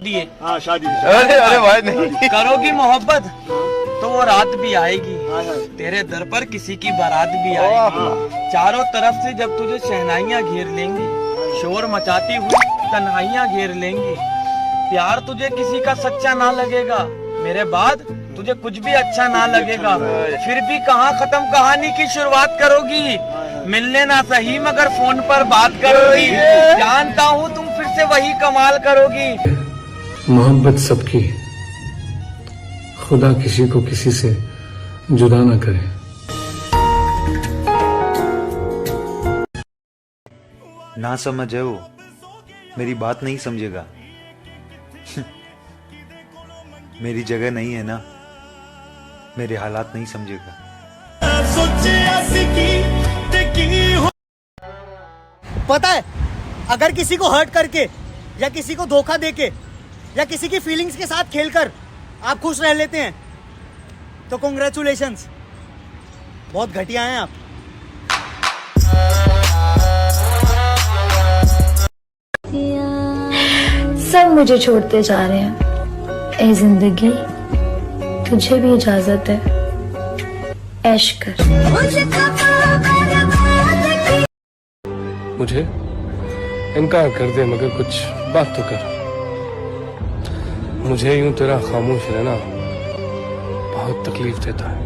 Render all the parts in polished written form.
दिए। हाँ शादी अरे अरे भाई नहीं। करोगी मोहब्बत तो वो रात भी आएगी, तेरे दर पर किसी की बारात भी आएगी। चारों तरफ से जब तुझे शहनाइयाँ घेर लेंगी, शोर मचाती हुई तन्हाइयाँ घेर लेंगी। प्यार तुझे किसी का सच्चा ना लगेगा, मेरे बाद तुझे कुछ भी अच्छा ना लगेगा। फिर भी कहाँ खत्म कहानी की शुरुआत करोगी, मिलने ना सही मगर फोन पर बात करोगी। जानता हूँ तुम फिर से वही कमाल करोगी। मोहब्बत सबकी, खुदा किसी को किसी से जुदा ना करे। ना समझ है वो, मेरी बात नहीं समझेगा। मेरी जगह नहीं है ना, मेरे हालात नहीं समझेगा। पता है, अगर किसी को हर्ट करके या किसी को धोखा देके या किसी की फीलिंग्स के साथ खेलकर आप खुश रह लेते हैं तो कॉन्ग्रेचुलेशंस, बहुत घटिया हैं आप। सब मुझे छोड़ते जा रहे हैं, ए जिंदगी तुझे भी इजाजत है, ऐश कर। मुझे इनकार कर दे मगर कुछ बात तो कर। मुझे यूं तेरा खामोश रहना बहुत तकलीफ देता है।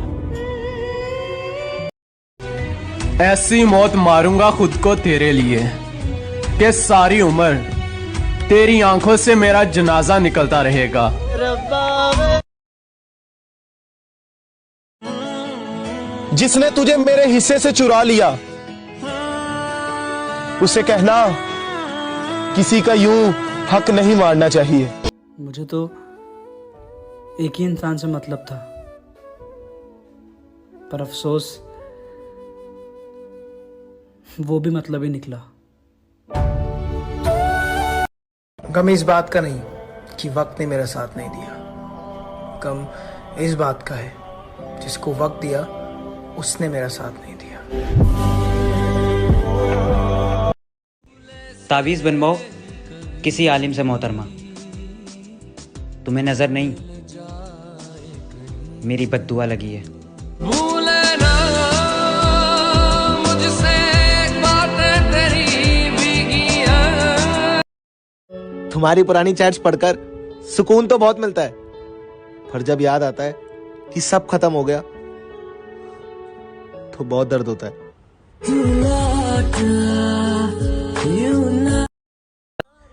ऐसी मौत मारूंगा खुद को तेरे लिए कि सारी उम्र तेरी आंखों से मेरा जनाजा निकलता रहेगा। जिसने तुझे मेरे हिस्से से चुरा लिया, उसे कहना किसी का यूं हक नहीं मारना चाहिए। मुझे तो एक ही इंसान से मतलब था, पर अफसोस वो भी मतलब ही निकला। गम इस बात का नहीं कि वक्त ने मेरा साथ नहीं दिया, गम इस बात का है जिसको वक्त दिया उसने मेरा साथ नहीं दिया। तावीज़ बनवाओ किसी आलिम से मोहतरमा, तुम्हें नजर नहीं मेरी बद्दुआ लगी है। तुम्हारी पुरानी चैट्स पढ़कर सुकून तो बहुत मिलता है, पर जब याद आता है कि सब खत्म हो गया तो बहुत दर्द होता है।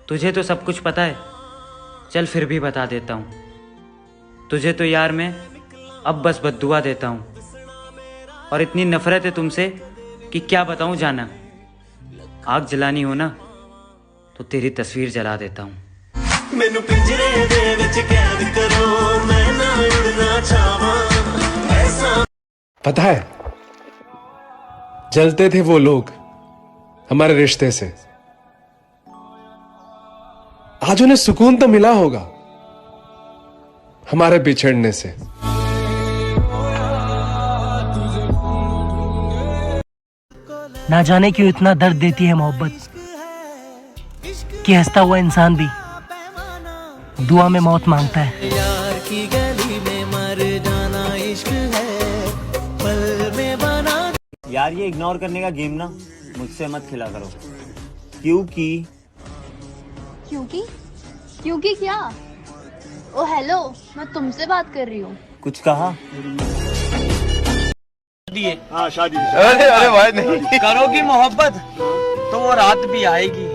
तुझे तो सब कुछ पता है, चल फिर भी बता देता हूँ। तुझे तो यार मैं अब बस बद्दुआ देता हूँ, और इतनी नफरत है तुमसे कि क्या बताऊँ जाना। आग जलानी हो ना तो तेरी तस्वीर जला देता हूँ। मैनू पिंजरे दे विच कैद करो, मैं ना उड़ना चाहवां ऐसा। पता है, जलते थे वो लोग हमारे रिश्ते से, आज उन्हें सुकून तो मिला होगा हमारे बिछड़ने से। ना जाने क्यों इतना दर्द देती है मोहब्बत कि हंसता हुआ इंसान भी दुआ में मौत मांगता है। यार की गली में मर जाना इश्क है, पल में बना। यार ये इग्नोर करने का गेम ना मुझसे मत खेला करो, क्योंकि क्योंकि क्या? ओ हेलो, मैं तुमसे बात कर रही हूँ। कुछ कहा दिए। हाँ शादी अरे अरे भाई नहीं। करोगी मोहब्बत तो वो रात भी आएगी,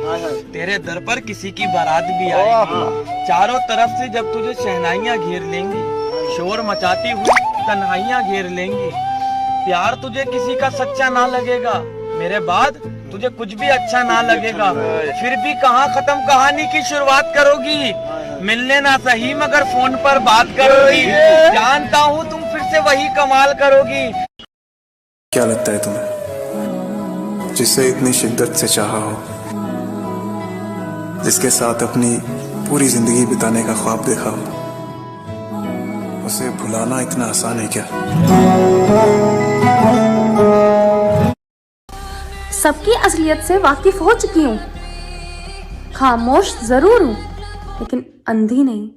तेरे दर पर किसी की बारात भी आएगी। चारों तरफ से जब तुझे शहनाइयाँ घेर लेंगी, शोर मचाती हुई तन्हाइयाँ घेर लेंगी। प्यार तुझे किसी का सच्चा ना लगेगा, मेरे बाद तुझे कुछ भी अच्छा ना लगेगा। फिर भी कहाँ खत्म कहानी की शुरुआत करोगी, मिलने ना सही मगर फोन पर बात करोगी। जानता हूँ तुम फिर से वही कमाल करोगी। क्या लगता है तुम्हें, जिसे इतनी शिद्दत से चाहा हो, जिसके साथ अपनी पूरी जिंदगी बिताने का ख्वाब देखा हो, उसे भुलाना इतना आसान है क्या? सबकी असलियत से वाकिफ हो चुकी हूँ, खामोश जरूर हूँ लेकिन अंधी नहीं।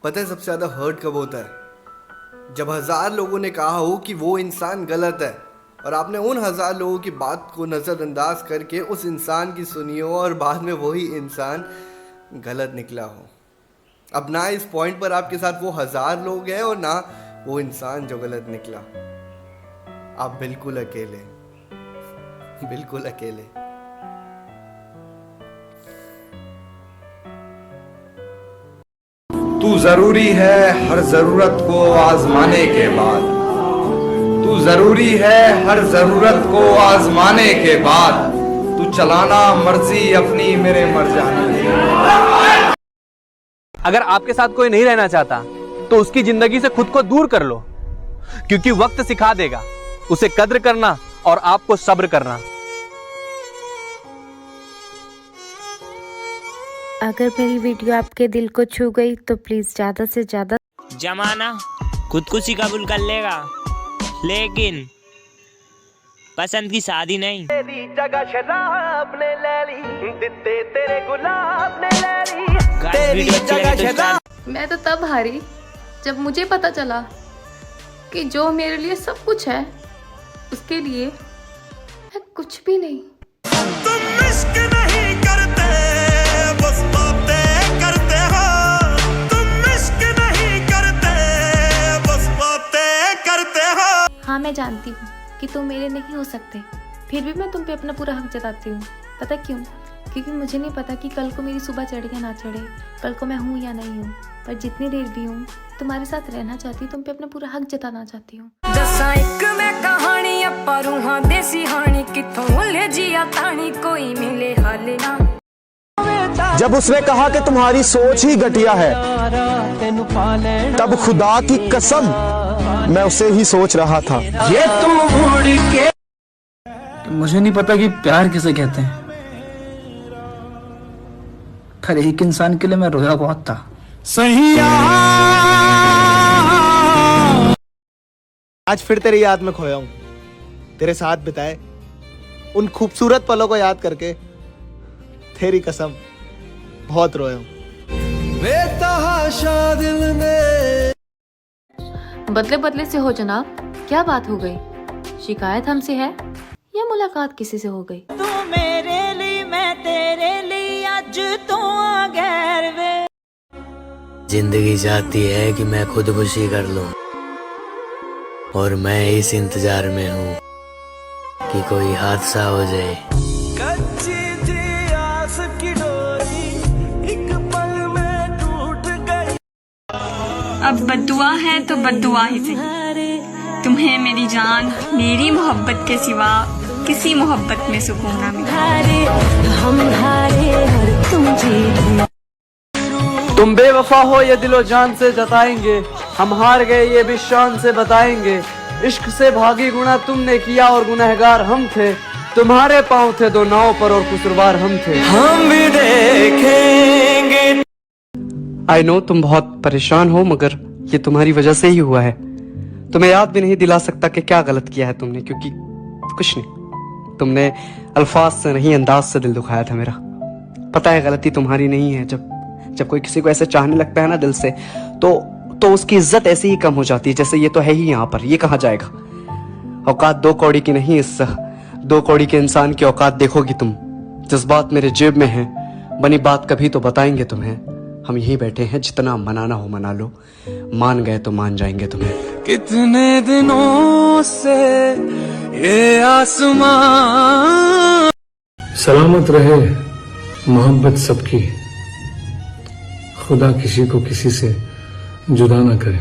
पता है सबसे ज्यादा हर्ट कब होता है? जब 1000 लोगों ने कहा हो कि वो इंसान गलत है और आपने उन 1000 लोगों की बात को नज़रअंदाज करके उस इंसान की सुनी हो और बाद में वही इंसान गलत निकला हो। अब ना इस पॉइंट पर आपके साथ वो 1000 लोग हैं और ना वो इंसान जो गलत निकला। आप बिल्कुल अकेले, बिल्कुल अकेले। तू जरूरी है हर जरूरत को आजमाने के बाद, तू जरूरी है हर जरूरत को आजमाने के बाद, तू चलाना मर्जी अपनी मेरे मर जाने के। अगर आपके साथ कोई नहीं रहना चाहता तो उसकी जिंदगी से खुद को दूर कर लो, क्योंकि वक्त सिखा देगा उसे कद्र करना और आपको सब्र करना। अगर मेरी वीडियो आपके दिल को छू गई तो प्लीज ज्यादा से ज्यादा जमाना खुदकुशी कबूल कर लेगा, लेकिन पसंद की शादी नहीं। तेरी जगह शराब ने ले ली, दिते तेरे गुलाब ने ले ली, तेरी जगह शराब। मैं तो तब हारी जब मुझे पता चला कि जो मेरे लिए सब कुछ है उसके लिए मैं कुछ भी नहीं। तुम इश्क नहीं करते, बस बातें करते हो। तुम इश्क नहीं करते, बस बातें करते हो। हाँ मैं जानती हूँ कि तुम मेरे नहीं हो सकते, फिर भी मैं तुम पे अपना पूरा हक जताती हूँ। पता क्यों? क्योंकि मुझे नहीं पता कि कल को मेरी सुबह चढ़े या ना चढ़े, कल को मैं हूँ या नहीं हूँ, पर जितनी देर भी हूँ तुम्हारे साथ रहना चाहती हूँ, तुम पे अपना पूरा हक जताना चाहती हूँ। दसा एक मैं कहानी अपा रूहां देसी हानी, किथों ले जिया तानी कोई मिले हाल ना। जब उसने कहा कि तुम्हारी सोच ही घटिया है, तब खुदा की कसम मैं उसे ही सोच रहा था। ये तुम उड़ के मुझे नहीं पता कि प्यार किसे कहते हैं, पर एक इंसान के लिए मैं रोया बहुत था। आज फिर तेरी याद में खोया हूं, तेरे साथ बिताए उन खूबसूरत पलों को याद करके तेरी कसम बहुत रोया हूं। बदले बदले से हो जनाब, क्या बात हो गई? शिकायत हमसे है या मुलाकात किसी से हो गई? तू मेरे लिए मैं तेरे लिए आज तो गैर वे। जिंदगी चाहती है कि मैं खुदकुशी कर लूं, और मैं इस इंतजार में हूँ कि कोई हादसा हो जाए। कच्ची थी आस की डोरी, एक पल में टूट गई। अब बद्दुआ है तो बद्दुआ ही सही। तुम्हें मेरी जान, मेरी मोहब्बत के सिवा किसी मोहब्बत में सुकून ना मिला। हम हारे और तुम जीते। तुम बेवफा हो ये दिलो जान से जताएंगे, हम हार गए ये भी शान से बताएंगे। इश्क से भागी गुनाह तुमने किया और गुनहगार हम थे, तुम्हारे पांव थे दो नाव पर और कसूरवार हम थे। हम भी देखेंगे। आई नो तुम बहुत परेशान हो, मगर ये तुम्हारी वजह से ही हुआ है। तुम्हें याद भी नहीं दिला सकता कि क्या गलत किया है तुमने, क्योंकि कुछ नहीं, तुमने अल्फाज से नहीं अंदाज से दिल दुखाया था मेरा। पता है गलती तुम्हारी नहीं है। जब कोई किसी को ऐसे चाहने लगता है ना दिल से, तो उसकी इज्जत ऐसे ही कम हो जाती है जैसे ये तो है ही यहाँ पर, ये कहाँ जाएगा। औकात 2 कौड़ी की नहीं, इस 2 कौड़ी के इंसान की औकात देखोगी तुम। जज्बात मेरे जेब में है, बनी बात कभी तो बताएंगे तुम्हें। हम यहीं बैठे हैं, जितना मनाना हो मना लो, मान गए तो मान जाएंगे तुम्हें। कितने दिनों से ये आसमां। सलामत रहे मोहब्बत सबकी, खुदा किसी को किसी से जुदा ना करे।